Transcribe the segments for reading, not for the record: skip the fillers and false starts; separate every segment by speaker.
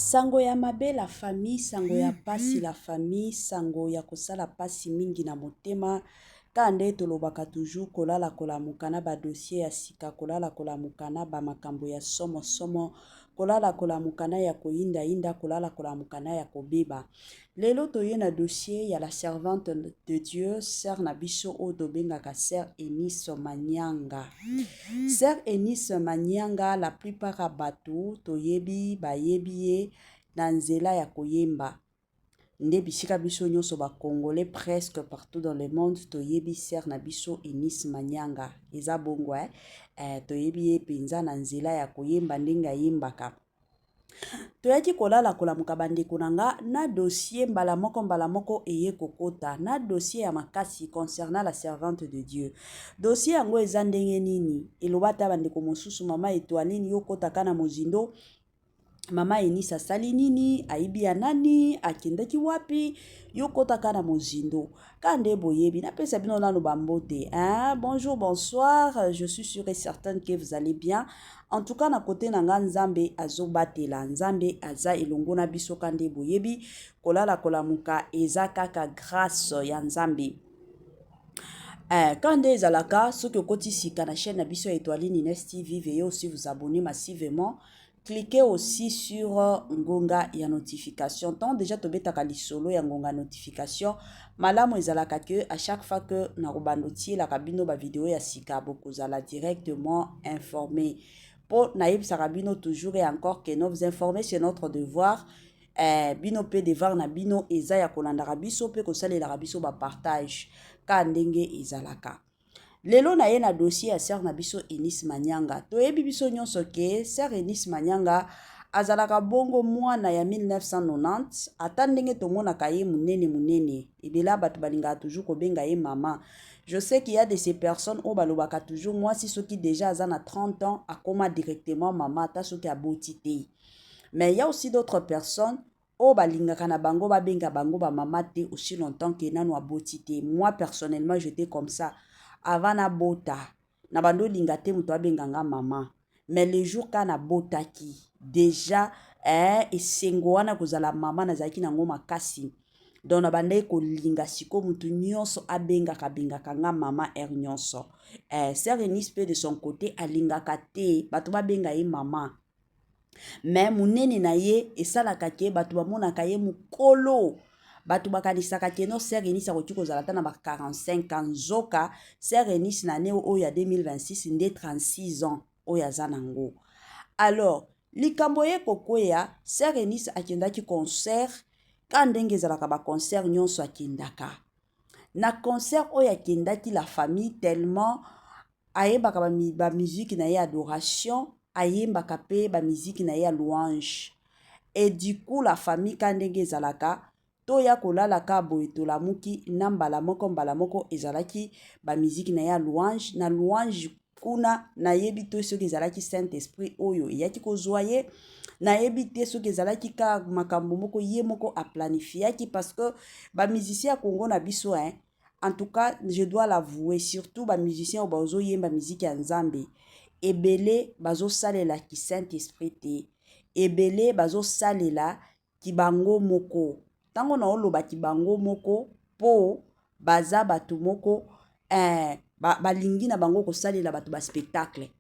Speaker 1: Sango ya mabe la famille, sango ya pasi la famille, sango ya kosala pasi mingi na motema. Kande tolobaka toujours kolala kolamukana ba dossier ya sika, kolala kolamukana ba makambo ya somo somo, kolala kolamukana ya koyinda inda, kolala kolamukana ya kobeba. Lelo toye na dossier ya la servante de Dieu, Sœur Nabiso o dobengaka Sœur Eunice Manyanga. Sœur Eunice Manyanga, la plupart a bato toyebi bayebi ye na nzela ya koyemba. Nde bisika biso nyonso ba congolais presque partout dans le monde toyebi Sœur Nabiso Eunice Manyanga. Eza bongo toyebi ye penza na nzela ya koyemba ndenga yembaka. Toyaki kolala kolamuka bandeko nanga na dossier mbala moko eye kokota na dossier ya makasi concernant la servante de Dieu. Dossier yango eza ndenge nini elobata bandeko mosusu mama Etoinini yo kotaka na mozindo. Mama Eunice asali nini, aibi ya nani, akendaki wapi, yo kotaka na mozindo. Kande boyebi, na pesa bino nano bambote. Bonjour, bonsoir, je suis sûre et certaine que vous allez bien. En tout cas, na côté nanga nzambe azobatela, nzambe aza elongo na biso kande boyebi, kolala kolamuka eza kaka grâce ya nzambe. Kande ezalaka, soki okoti sika na chaîne na biso Etoilini Ines TV, veuillez aussi vous abonner massivement. Cliquez aussi sur ngonga ya notification. Tant déjà tobetaka lisolo ya ngonga notification. Malamu ezalaka que à chaque fois que na robandotie la kabino ba vidéo ya sika bokozala directement informé. Pour naïb sarabino toujours et encore que nous vous informer c'est notre devoir. Bino pe devoir na bino eza ya kolanda rabiso pe kosale la rabiso ba partage. Ka ndenge ezalaka. Lelo na ye na dossier ya Sœur Nabiso Eunice Manyanga. Toyebi biso nyonso ke Sœur Eunice Manyanga azalaka bongo mwana ya 1990 ata ndenge tomonaka ye munene. Ebela bato balingaka toujours kobenga ye mama. Je sais qu'il y a de ces personnes au balobaka toujours moi si ceux qui déjà azana 30 ans akoma directement mama ata soki aboti te. Mais il y a aussi d'autres personnes au balingaka na bango babenga bango ba mama te aussi longtemps que nanu aboti te. Moi personnellement j'étais comme ça. Avant bota na bando lingate muto abenganga mama mais le jour kana bota ki déjà esengo wana kozala mama na zaki nango makasi donc na bande ko linga siko mutu nyonso abengaka nga mama nyonso. Sœur Eunice pe de son côté alingaka te bato babenga ye mama mais munene na ye esalaka ke bato bamonaka ye mukolo. Batu bakanisaka keno Sœur Eunice akoki kozalata na ba 45 ans zoka Sœur Eunice na ne oya 2026 nde 36 ans oya zanango. Alors likambo ye kokoya Sœur Eunice akendaki concert ka ndenge ezalaka ba concert nyonso akendaka. Na concert oya akendaki la famille tellement ayembaka ba musique na ye adoration, ayembaka pe ba musique na ye louange. Et du coup la famille ka ndenge ezalaka toya kolala ka boye tolamuki na mbala moko ezalaki ba musique na ya louange na louange kuna na yebi to soki ezalaki Saint Esprit oyo yaki kozwa ye na yebi te soki ezalaki ka makambo moko ye moko a planifiaki parce que ba musiciens Congo na biso en tout cas je dois l'avouer surtout ba musiciens obazo yemba musique ya nzambe ebele bazo salela ki Saint Esprit te ebele bazo salela ki bango moko. Tango na oloba ki bango moko po baza batu moko balingi na bango kosalela batu ba spectacle.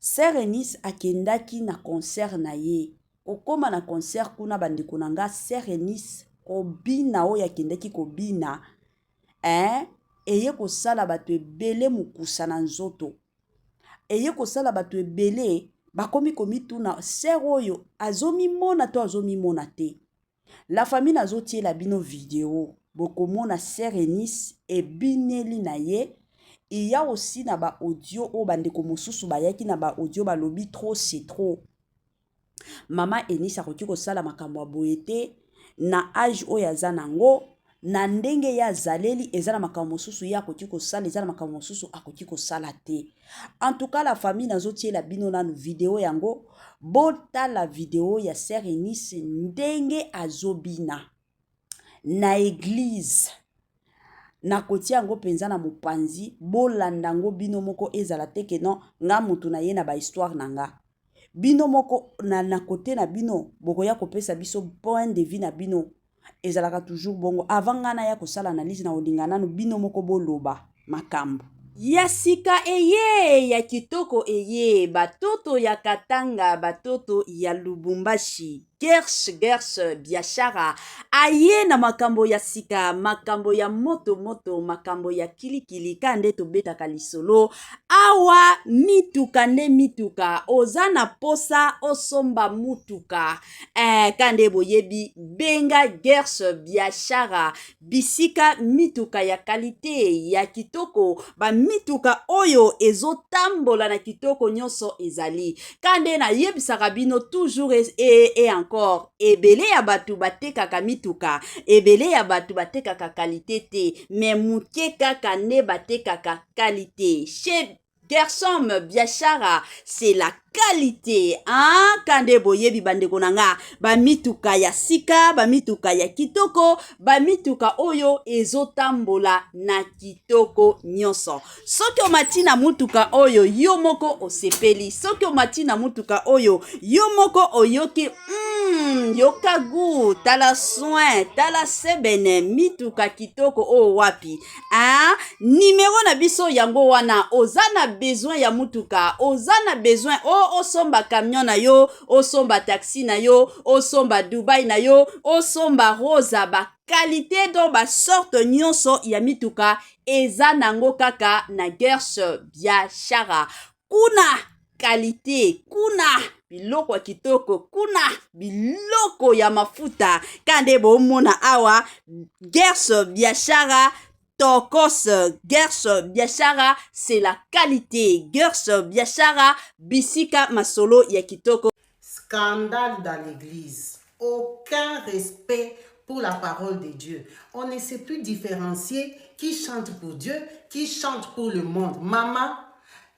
Speaker 1: Sœur Eunice akendaki na concert na ye. Okoma na concert kuna bandeko nanga Sœur Eunice kobina oyo akendaki kobina eye kosala batu ebele mukusa na nzoto. Eye kosala batu ebele bakomi komituna sœur oyo azomimona to azomimona te. La famille nazotie la bino vidéo bokomona Sœur Eunice et bineli na ye. Il y a aussi na ba audio o bandeko mosusu bayaki na ba audio ba lobi trop c'est trop. Mama Eunice akoki kosala makambo boyete na âge o ya zanango na ndenge ya zaleli ezana makambo mosusu ya akoki kosala ezana makambo mosusu akoki kosala te. En tout cas la famille nazotie la bino na vidéo yango. Bota la vidéo ya Sœur Eunice ndenge azobina na église na kotia yango penza na mopanzi bolandango bino moko ezala te ke non nga mutu na ye na ba histoire nanga bino moko na côté na bino bokoya kopesa biso point de vue na bino ezalaka toujours bongo avant ngana ya kosala analyse na olingana no bino moko boloba makambo ya sika eye ya kitoko eye batoto ya Katanga batoto ya Lubumbashi Gersh biashara aye na makambo ya sika makambo ya moto makambo ya kilikili kande tobetaka lisolo awa mituka nde mituka oza na posa osomba mutuka kande boyebi benga Gersh biashara bisika mituka ya kalite ya kitoko ba mituka oyo ezotambola na kitoko nyonso ezali kande na yebisaka bino toujours et encore ebele ya batu batekaka mituka ebele ya batu batekaka kalite te mais muke kaka nde batekaka kalite chez Gershom biashara c'est la qualité kande boyebi bandeko nanga bamituka ya sika bamituka ya kitoko bamituka oyo ezotambola na kitoko nyonso soki omati na mutuka oyo yo moko osepeli soki omati na mutuka oyo yo moko oyoki yoka gu tala soin tala sebene mituka kitoko o wapi numero na biso yango wana oza na besoin ya mutuka oza na besoin osomba camion na yo osomba taxi na yo osomba Dubai na yo osomba rosa ba qualité do ba sorte nyonso ya mituka eza nango kaka na Gersh biashara kuna qualité kuna biloko ya kitoko kuna biloko ya mafuta kande bomona awa Gersh biashara Tokos Gersh biashara c'est la qualité Gersh biashara bisika masolo ya kitoko.
Speaker 2: Scandale dans l'église, aucun respect pour la parole de Dieu. On ne sait plus différencier qui chante pour Dieu, qui chante pour le monde. Maman,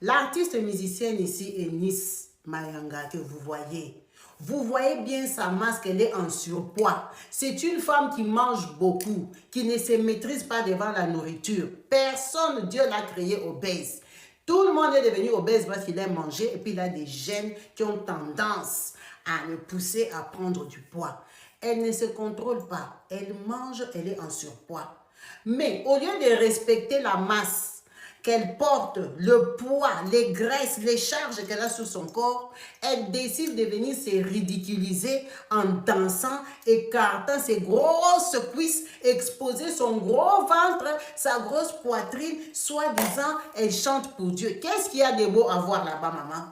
Speaker 2: l'artiste musicienne ici est Nice Mayanga que vous voyez. Vous voyez bien sa masse, elle est en surpoids. C'est une femme qui mange beaucoup, qui ne se maîtrise pas devant la nourriture. Personne, Dieu l'a créé obèse. Tout le monde est devenu obèse parce qu'il aime manger et puis il a des gènes qui ont tendance à le pousser à prendre du poids. Elle ne se contrôle pas. Elle mange, elle est en surpoids. Mais au lieu de respecter la masse qu'elle porte, le poids, les graisses, les charges qu'elle a sur son corps, elle décide de venir se ridiculiser en dansant, écartant ses grosses cuisses, exposer son gros ventre, sa grosse poitrine, soi-disant, elle chante pour Dieu. Qu'est-ce qu'il y a de beau à voir là-bas, maman?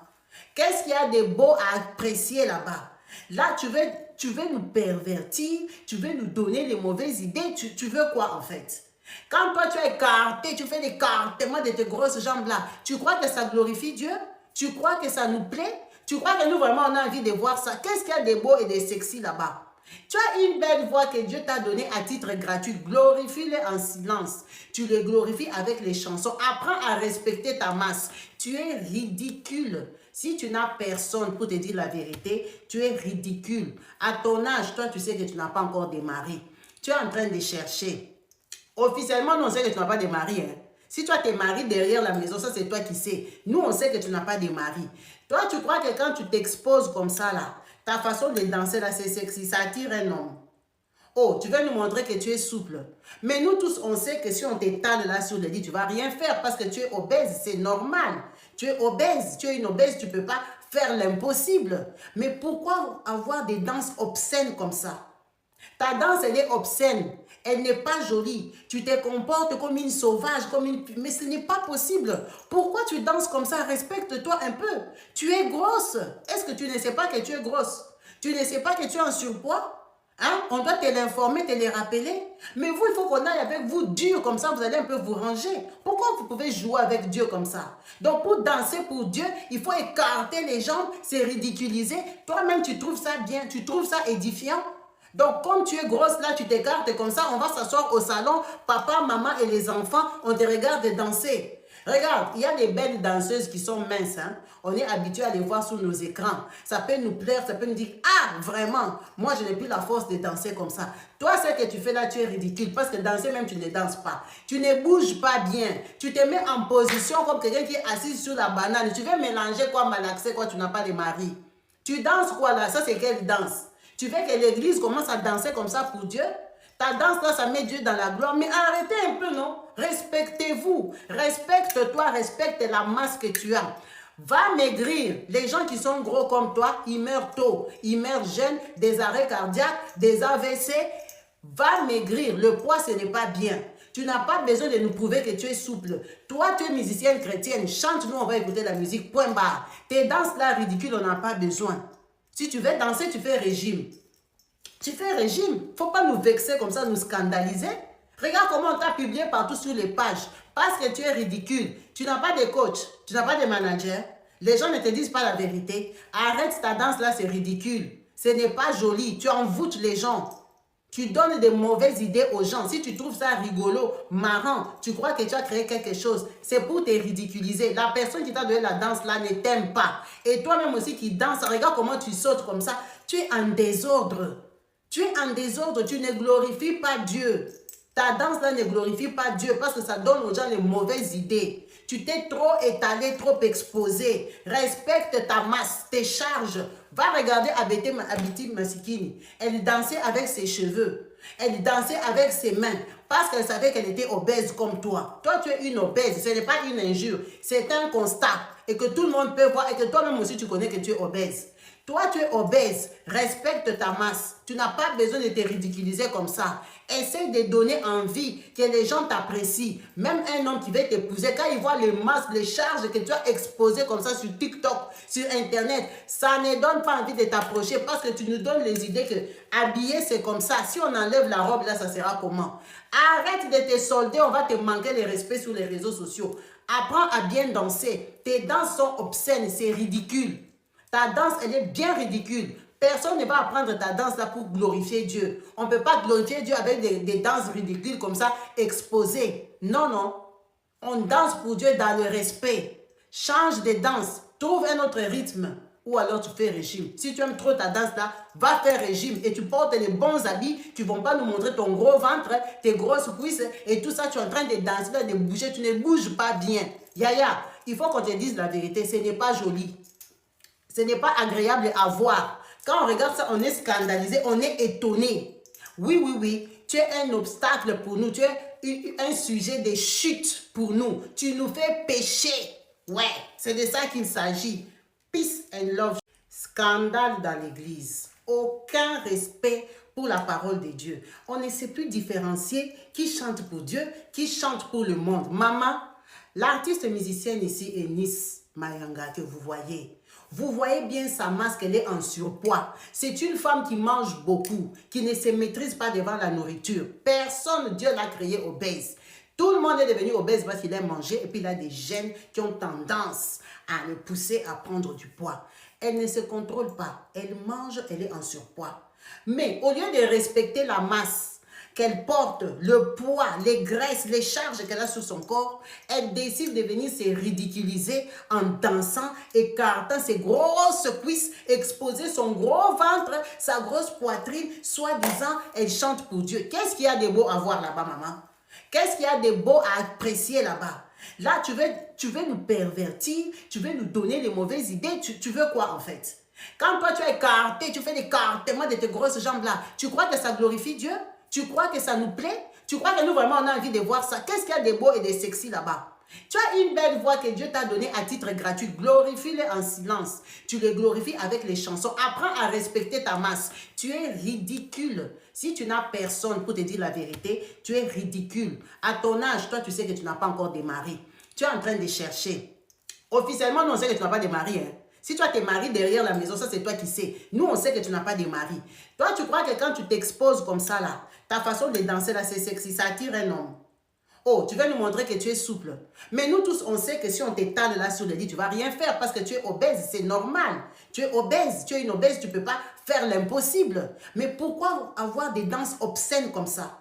Speaker 2: Qu'est-ce qu'il y a de beau à apprécier là-bas? Là, tu veux nous pervertir, tu veux nous donner les mauvaises idées, tu veux quoi en fait? Quand toi tu es écarté, tu fais l'écartement de tes grosses jambes-là, tu crois que ça glorifie Dieu? Tu crois que ça nous plaît? Tu crois que nous vraiment on a envie de voir ça? Qu'est-ce qu'il y a de beau et de sexy là-bas? Tu as une belle voix que Dieu t'a donnée à titre gratuit. Glorifie-le en silence. Tu le glorifies avec les chansons. Apprends à respecter ta masse. Tu es ridicule. Si tu n'as personne pour te dire la vérité, tu es ridicule. À ton âge, toi tu sais que tu n'as pas encore de mari. Tu es en train de chercher. Officiellement, nous, on sait que tu n'as pas de mari. Hein. Si toi, tu es marié derrière la maison, ça, c'est toi qui sais. Nous, on sait que tu n'as pas de mari. Toi, tu crois que quand tu t'exposes comme ça, là, ta façon de danser, là, c'est sexy. Ça attire un homme. Oh, tu veux nous montrer que tu es souple. Mais nous tous, on sait que si on t'étale là sur le lit, tu ne vas rien faire parce que tu es obèse. C'est normal. Tu es obèse. Tu es une obèse. Tu ne peux pas faire l'impossible. Mais pourquoi avoir des danses obscènes comme ça? Ta danse, elle est obscène. Elle n'est pas jolie. Tu te comportes comme une sauvage, mais ce n'est pas possible. Pourquoi tu danses comme ça? Respecte-toi un peu. Tu es grosse. Est-ce que tu ne sais pas que tu es grosse? Tu ne sais pas que tu es en surpoids? Hein? On doit te l'informer, te le rappeler. Mais vous, il faut qu'on aille avec vous dur comme ça, vous allez un peu vous ranger. Pourquoi vous pouvez jouer avec Dieu comme ça? Donc pour danser pour Dieu, il faut écarter les jambes, se ridiculiser. Toi-même, tu trouves ça bien, tu trouves ça édifiant? Donc, comme tu es grosse là, tu t'écartes comme ça, on va s'asseoir au salon, papa, maman et les enfants, on te regarde danser. Regarde, il y a des belles danseuses qui sont minces, hein. On est habitué à les voir sur nos écrans. Ça peut nous plaire, ça peut nous dire, ah, vraiment, moi je n'ai plus la force de danser comme ça. Toi, ce que tu fais là, tu es ridicule parce que danser même, tu ne danses pas. Tu ne bouges pas bien. Tu te mets en position comme quelqu'un qui est assis sur la banane. Tu veux mélanger quoi, malaxer quoi, tu n'as pas de mari. Tu danses quoi là? Ça, c'est quelle danse? Tu veux que l'église commence à danser comme ça pour Dieu? Ta danse là, ça met Dieu dans la gloire. Mais arrêtez un peu, non? Respectez-vous. Respecte-toi, respecte la masse que tu as. Va maigrir. Les gens qui sont gros comme toi, ils meurent tôt. Ils meurent jeunes, des arrêts cardiaques, des AVC. Va maigrir. Le poids, ce n'est pas bien. Tu n'as pas besoin de nous prouver que tu es souple. Toi, tu es musicienne chrétienne. Chante, nous, on va écouter la musique. Point barre. Tes danses là ridicules, on n'a pas besoin. Si tu veux danser, tu fais régime. Tu fais régime. Faut pas nous vexer comme ça, nous scandaliser. Regarde comment on t'a publié partout sur les pages. Parce que tu es ridicule. Tu n'as pas de coach. Tu n'as pas de manager. Les gens ne te disent pas la vérité. Arrête ta danse là, c'est ridicule. Ce n'est pas joli. Tu envoûtes les gens. Tu donnes de mauvaises idées aux gens. Si tu trouves ça rigolo, marrant, tu crois que tu as créé quelque chose, c'est pour te ridiculiser. La personne qui t'a donné la danse là ne t'aime pas. Et toi-même aussi qui danses, regarde comment tu sautes comme ça. Tu es en désordre. Tu es en désordre, tu ne glorifies pas Dieu. Ta danse là ne glorifie pas Dieu parce que ça donne aux gens les mauvaises idées. Tu t'es trop étalé, trop exposé. Respecte ta masse, tes charges. Va regarder Abiti Masikini. Elle dansait avec ses cheveux. Elle dansait avec ses mains parce qu'elle savait qu'elle était obèse comme toi. Toi, tu es une obèse. Ce n'est pas une injure. C'est un constat. Et que tout le monde peut voir et que toi-même aussi, tu connais que tu es obèse. Toi, tu es obèse. Respecte ta masse. Tu n'as pas besoin de te ridiculiser comme ça. Essaye de donner envie que les gens t'apprécient. Même un homme qui veut t'épouser, quand il voit les masses, les charges que tu as exposées comme ça sur TikTok, sur Internet, ça ne donne pas envie de t'approcher parce que tu nous donnes les idées que habiller c'est comme ça. Si on enlève la robe, là, ça sera comment? Arrête de te solder, on va te manquer le respect sur les réseaux sociaux. Apprends à bien danser. Tes danses sont obscènes, c'est ridicule. Ta danse, elle est bien ridicule. Personne ne va apprendre ta danse là pour glorifier Dieu. On ne peut pas glorifier Dieu avec des danses ridicules comme ça, exposées. Non, non. On danse pour Dieu dans le respect. Change de danse. Trouve un autre rythme. Ou alors tu fais régime. Si tu aimes trop ta danse là, va faire régime. Et tu portes les bons habits. Tu ne vas pas nous montrer ton gros ventre, tes grosses cuisses et tout ça. Tu es en train de danser, de bouger. Tu ne bouges pas bien. Yaya, il faut qu'on te dise la vérité. Ce n'est pas joli. Ce n'est pas agréable à voir. Quand on regarde ça, on est scandalisé, on est étonné. Oui, oui, oui, tu es un obstacle pour nous. Tu es un sujet de chute pour nous. Tu nous fais pécher. Ouais, c'est de ça qu'il s'agit. Peace and love. Scandale dans l'église. Aucun respect pour la parole de Dieu. On ne sait plus différencier qui chante pour Dieu, qui chante pour le monde. Maman, l'artiste musicienne ici est Nice Mayanga que vous voyez. Vous voyez bien sa masse, qu'elle est en surpoids. C'est une femme qui mange beaucoup, qui ne se maîtrise pas devant la nourriture. Personne, Dieu l'a créé obèse. Tout le monde est devenu obèse parce qu'il a mangé et puis il a des gènes qui ont tendance à le pousser à prendre du poids. Elle ne se contrôle pas. Elle mange, elle est en surpoids. Mais au lieu de respecter la masse qu'elle porte, le poids, les graisses, les charges qu'elle a sur son corps, elle décide de venir se ridiculiser en dansant, écartant ses grosses cuisses, exposer son gros ventre, sa grosse poitrine, soi-disant, elle chante pour Dieu. Qu'est-ce qu'il y a de beau à voir là-bas, maman? Qu'est-ce qu'il y a de beau à apprécier là-bas? Là, tu veux nous pervertir, tu veux nous donner les mauvaises idées, tu veux quoi en fait? Quand toi, tu es écarté, tu fais l'écartement de tes grosses jambes là, tu crois que ça glorifie Dieu? Tu crois que ça nous plaît? Tu crois que nous vraiment on a envie de voir ça? Qu'est-ce qu'il y a de beau et de sexy là-bas? Tu as une belle voix que Dieu t'a donnée à titre gratuit. Glorifie-le en silence. Tu le glorifies avec les chansons. Apprends à respecter ta masse. Tu es ridicule. Si tu n'as personne pour te dire la vérité, tu es ridicule. À ton âge, toi, tu sais que tu n'as pas encore de mari. Tu es en train de chercher. Officiellement, nous, on sait que tu n'as pas de mari, hein. Si toi, t'es mari derrière la maison, ça, c'est toi qui sais. Nous, on sait que tu n'as pas de mari. Toi, tu crois que quand tu t'exposes comme ça, là, ta façon de danser, là, c'est sexy. Ça attire un homme. Oh, tu veux nous montrer que tu es souple. Mais nous tous, on sait que si on t'étale là sur le lit, tu ne vas rien faire parce que tu es obèse. C'est normal. Tu es obèse. Tu es une obèse. Tu ne peux pas faire l'impossible. Mais pourquoi avoir des danses obscènes comme ça?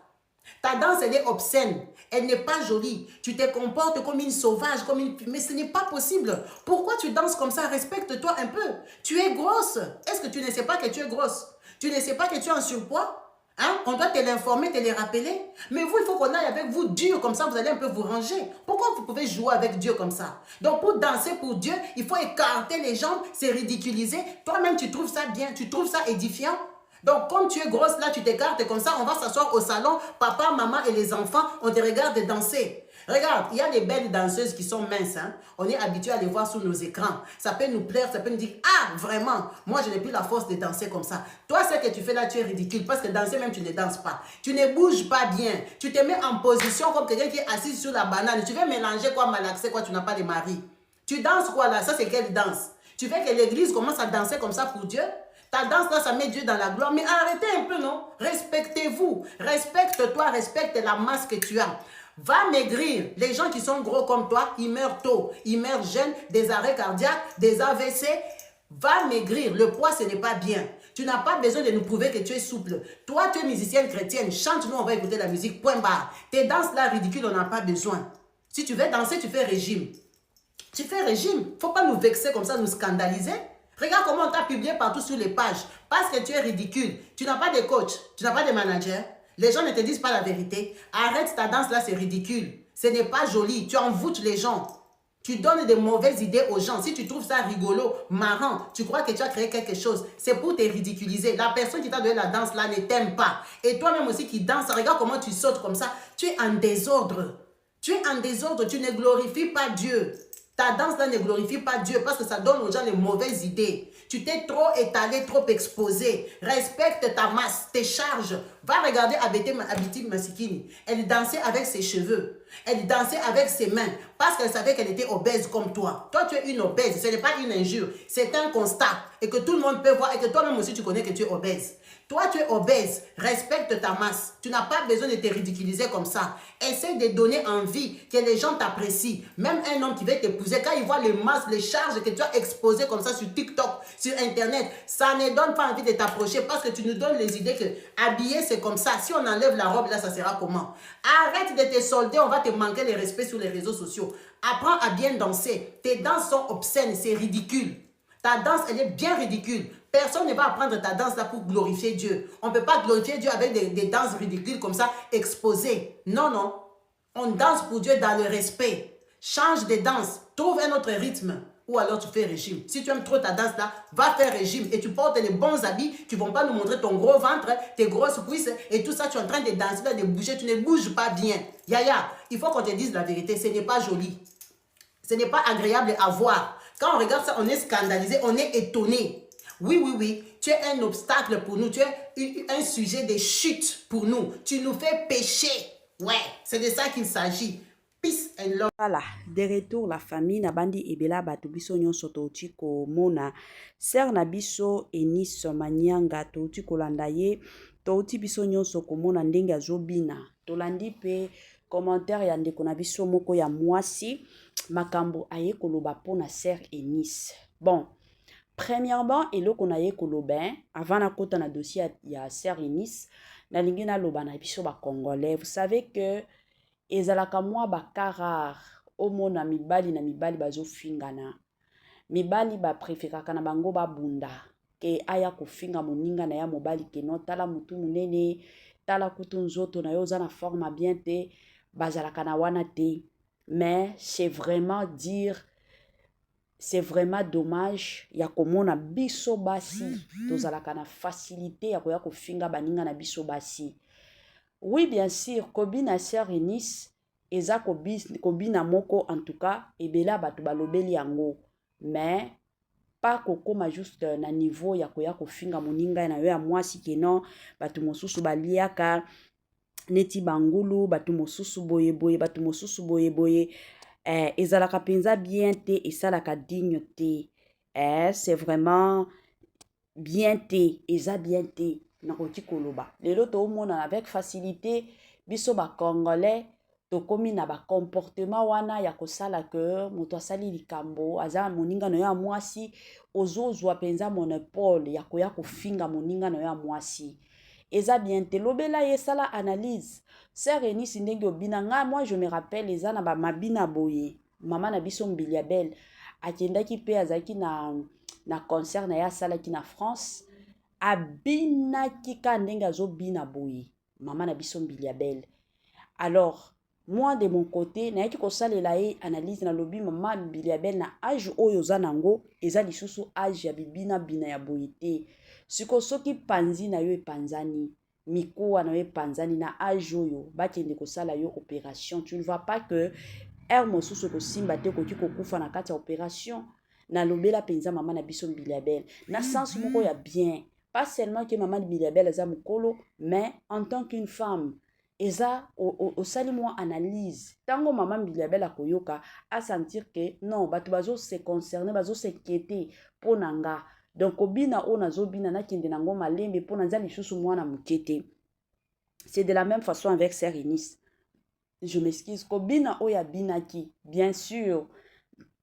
Speaker 2: Ta danse, elle est obscène. Elle n'est pas jolie. Tu te comportes comme une sauvage, comme une... Mais ce n'est pas possible. Pourquoi tu danses comme ça? Respecte-toi un peu. Tu es grosse. Est-ce que tu ne sais pas que tu es grosse? Tu ne sais pas que tu es en surpoids? Hein? On doit te l'informer, te les rappeler. Mais vous, il faut qu'on aille avec vous dur, comme ça vous allez un peu vous ranger. Pourquoi vous pouvez jouer avec Dieu comme ça? Donc pour danser pour Dieu, il faut écarter les jambes, c'est ridiculiser. Toi-même, tu trouves ça bien, tu trouves ça édifiant. Donc comme tu es grosse là, tu t'écartes comme ça, on va s'asseoir au salon, papa, maman et les enfants, on te regarde danser. Regarde, il y a des belles danseuses qui sont minces. Hein? On est habitué à les voir sur nos écrans. Ça peut nous plaire, ça peut nous dire, ah, vraiment, moi, je n'ai plus la force de danser comme ça. Toi, ce que tu fais là, tu es ridicule parce que danser même, tu ne danses pas. Tu ne bouges pas bien. Tu te mets en position comme quelqu'un qui est assis sur la banane. Tu veux mélanger quoi, malaxer quoi, tu n'as pas de mari. Tu danses quoi là? Ça, c'est quelle danse? Tu veux que l'église commence à danser comme ça pour Dieu? Ta danse là, ça met Dieu dans la gloire. Mais arrêtez un peu, non? Respectez-vous. Respecte-toi, respecte la masse que tu as. Va maigrir. Les gens qui sont gros comme toi, ils meurent tôt. Ils meurent jeunes, des arrêts cardiaques, des AVC. Va maigrir. Le poids, ce n'est pas bien. Tu n'as pas besoin de nous prouver que tu es souple. Toi, tu es musicienne chrétienne. Chante-nous, on va écouter la musique. Point barre. Tes danses là ridicules, on n'a pas besoin. Si tu veux danser, tu fais régime. Tu fais régime. Il ne faut pas nous vexer comme ça, nous scandaliser. Regarde comment on t'a publié partout sur les pages. Parce que tu es ridicule. Tu n'as pas de coach. Tu n'as pas de manager. Les gens ne te disent pas la vérité. Arrête ta danse là, c'est ridicule. Ce n'est pas joli. Tu envoûtes les gens. Tu donnes des mauvaises idées aux gens. Si tu trouves ça rigolo, marrant, tu crois que tu as créé quelque chose, c'est pour te ridiculiser. La personne qui t'a donné la danse là ne t'aime pas. Et toi-même aussi qui danse, regarde comment tu sautes comme ça. Tu es en désordre. Tu es en désordre. Tu ne glorifies pas Dieu. Ta danse là ne glorifie pas Dieu parce que ça donne aux gens les mauvaises idées. Tu t'es trop étalé, trop exposé. Respecte ta masse, tes charges. Va regarder Abiti Masikini. Elle dansait avec ses cheveux. Elle dansait avec ses mains parce qu'elle savait qu'elle était obèse comme toi. Toi, tu es une obèse. Ce n'est pas une injure. C'est un constat. Et que tout le monde peut voir et que toi-même aussi, tu connais que tu es obèse. Toi, tu es obèse. Respecte ta masse. Tu n'as pas besoin de te ridiculiser comme ça. Essaye de donner envie que les gens t'apprécient. Même un homme qui veut t'épouser, quand il voit les masses, les charges que tu as exposées comme ça sur TikTok, sur Internet, ça ne donne pas envie de t'approcher parce que tu nous donnes les idées que habiller, c'est comme ça. Si on enlève la robe, là, ça sera comment? Arrête de te solder, on va te manquer le respect sur les réseaux sociaux. Apprends à bien danser. Tes danses sont obscènes, c'est ridicule. Ta danse, elle est bien ridicule. Personne ne va apprendre ta danse là pour glorifier Dieu. On ne peut pas glorifier Dieu avec des danses ridicules comme ça, exposées. Non, non. On danse pour Dieu dans le respect. Change de danse. Trouve un autre rythme. Ou alors tu fais régime. Si tu aimes trop ta danse là, va faire régime. Et tu portes les bons habits. Tu ne vas pas nous montrer ton gros ventre, tes grosses cuisses et tout ça. Tu es en train de danser, de bouger. Tu ne bouges pas bien. Yaya, il faut qu'on te dise la vérité. Ce n'est pas joli. Ce n'est pas agréable à voir. Quand on regarde ça, on est scandalisé, on est étonné. Oui, oui, oui, tu es un obstacle pour nous. Tu es un sujet de chute pour nous. Tu nous fais pécher. Ouais, c'est de ça qu'il s'agit. Peace and love.
Speaker 1: Voilà, de retour la famille na bandi ebela batu biso nyonso touti komona ser na biso Enis Manyanga touti kolanda ye touti biso nyonso komona ndenge azobina tolandi pe commentaire ya ndeko na biso moko ya mwasi makambo aye koloba pona ser Enis. Bon, premièrement eloko na ye koloba avant na kota na dossier ya ser Enis na lingi na loba na biso ba congolais. Vous savez que ezalaka mwa baka rare omona mibali na mibali bazofingana mibali bapreferaka na bango babunda ke aya kofinga moninga na ya mobali ke no tala mutu munene tala kutu nzoto na yo oza na forme bien te bazalaka na wana te. Mais c'est vraiment dommage ya komona biso basi tozalaka na facilité ya koya kofinga baninga na biso basi. Oui, bien sûr, kobina ser Enis, eza kobina moko en tout cas, ebela batu balobeli yango. Mais, pas kokoma juste na niveau ya koya kofinga moninga na yo ya mwasi keno, batu mosusu baliaka, neti bangulu, batu mosusu boye boye, batu mosusu boye boye, ezalaka penza bien te, esalaka digne te. C'est vraiment bien te, eza bien te. Nakoti koloba lelo toomona avec facilité biso ba congolais tokomi na ba comportement wana ya kosala ke moto asali likambo aza moninga na yo ya mwasi ozozwa penza monopole ya koya kofinga moninga na yo ya mwasi eza bien te lobela ye sala analyse ser Enis ndenge obina nga. Moi je me rappelle eza na ba mabina boye mama na biso Mbiliabel akendaki pe azaki na concert na ya asalaki na France. abinaki ka ndenge azobina boye mama na biso Mbiliabel. Alors moi de mon côté nayaki kosalela ye analyse na lobi mama Mbiliabel na âge oyo oza nango eza lisusu âge ya bibina bina ya boye te. Siko soki panzi na yo epanzani mikuwa na yo epanzani na âge oyo bakende kosala yo opération, tu ne vois pas que mosusu kosimba te koki kokufa na kati ya opération. Na lobela penza mama na biso Mbiliabel na sens moko ya bien, pas seulement que maman Mbiliabel eza mukolo, mais en tant qu'une femme eza osali mwa analyse tango maman Mbiliabel akoyoka a sentir que non bato bazo se concerner bazo se inquiéter pona nga, donc obina o nazobina nakende nango malembe pona nza lisusu mwana mukete. C'est de la même façon avec Sœur Eunice. Je m'excuse kobina o ya binaki, bien sûr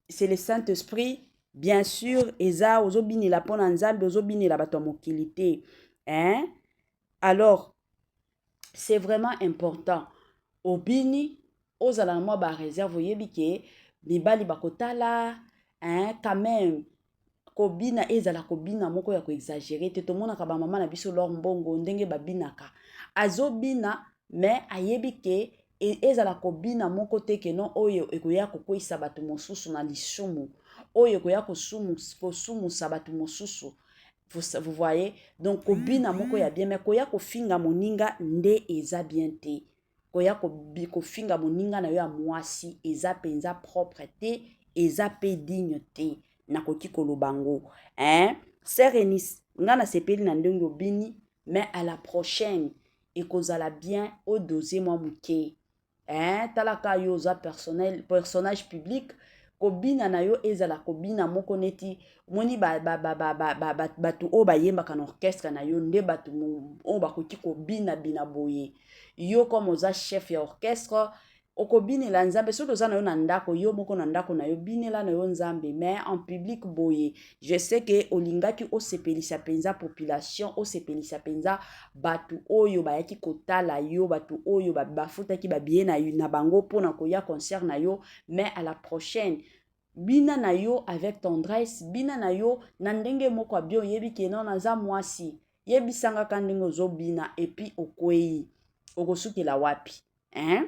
Speaker 1: c'est le Saint-Esprit, bien sûr eza ozobinela pona nzambe ozobinela bato mokili te, hein. Alors c'est vraiment important obini ozala mwa ba réserve oyebi ke mibali bakotala, hein, quand même kobina ezala kobina moko ya koexagere te. Tomonaka ba mama na biso lor mbongo ndenge babinaka azobina mais ayebi ke ezala kobina moko te ke non oyo ekoya kokwisa bato mosusu na lisumu, oyo ekoya kosumusa bato mosusu. Vous voyez, donc kobina moko ya bien mais koya kofinga moninga nde eza bien te. Koya kofinga moninga na yo ya mwasi eza penza propre te, eza pe digne te na koki kolobango, hein. Sœur Eunice nga na sepeli na ndenge obini mais à la prochaine ekozala bien au doser mwa muke, hein. Talaka yo za personnage public kobina na yo ezala kobina moko neti moni batu o bayembaka na orchestre na yo nde batu o bakoki kobina bina boye. Yo comme oza chef ya orchestre okobinela nzambe soki oza na yo na ndako yo moko na ndako na yo binela na yo nzambe, mais en public boye je sais que olingaki osepelisa penza population, osepelisa penza batu oyo bayaki kotala yo, batu oyo bafutaki babiye na bango pona koya concert na yo, mais à la prochaine bina na yo avec tendresse, bina na yo na ndenge moko abio yebi ke non naza mwasi yebisanga ka ndenge ozobina et puis okwei okosukela wapi, hein.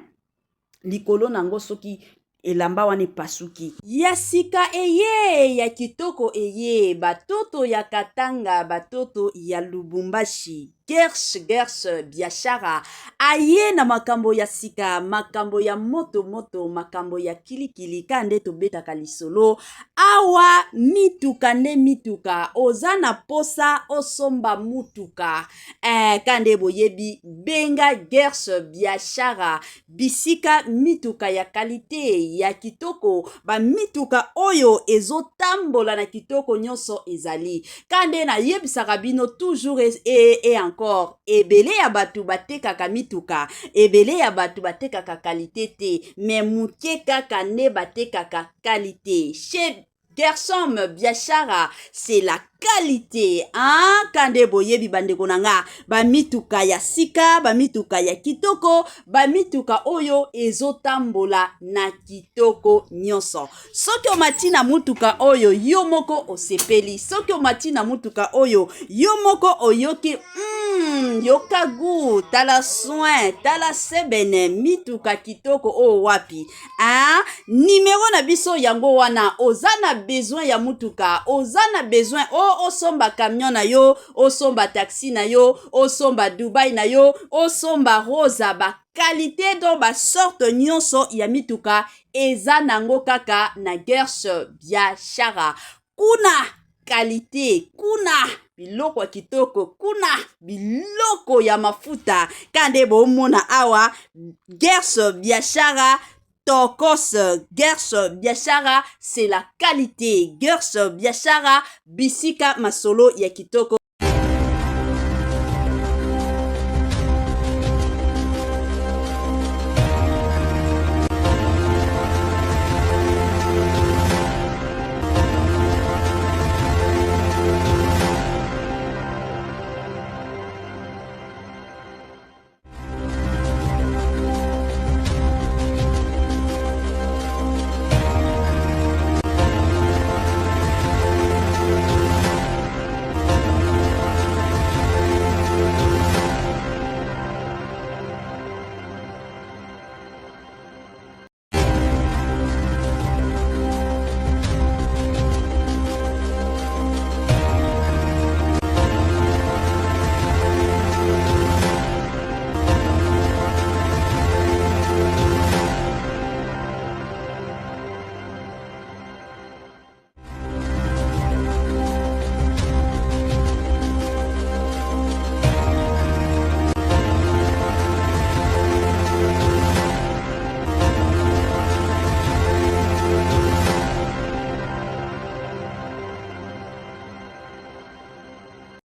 Speaker 1: Likolo nango soki elamba wana pasuki ya sika eye ya kitoko eye batoto ya Katanga, batoto ya Lubumbashi, Gersh biashara aye na makambo ya sika, makambo ya moto makambo ya kilikili kande tobetaka lisolo awa mituka nde mituka oza na posa osomba mutuka, kande boyebi benga Gersh biashara bisika mituka ya kalite ya kitoko, ba mituka oyo ezotambola na kitoko nyonso ezali kande na yebisaka bino toujours et encore ebele ya batu batekaka mituka, ebele ya batu batekaka kalite te, mais muke kaka nde batekaka kalite. Chez Gershom biashara c'est la qualité, hein. Kande boyebi bandeko nanga ba mituka ya sika, ba mituka ya kitoko, ba mituka oyo ezotambola na kitoko nyonso. Soki omati na mutuka oyo yo moko osepeli, soki omati na mutuka oyo yo moko oyoki yoka gu, tala soin, tala sebene, mituka kitoko o wapi, hein. Numéro na biso yango wana, oza na besoin ya mutuka, oza na besoin osomba camion na yo, osomba taxi na yo, osomba Dubai na yo, osomba rosa, ba qualité do ba sorte nyonso ya mituka eza nango kaka na Gersh biashara. Kuna qualité, kuna biloko kitoko, kuna biloko ya mafuta kande bomona awa Gersh biashara Tokos. Gersh biashara c'est la qualité. Gersh biashara bisika masolo ya kitoko.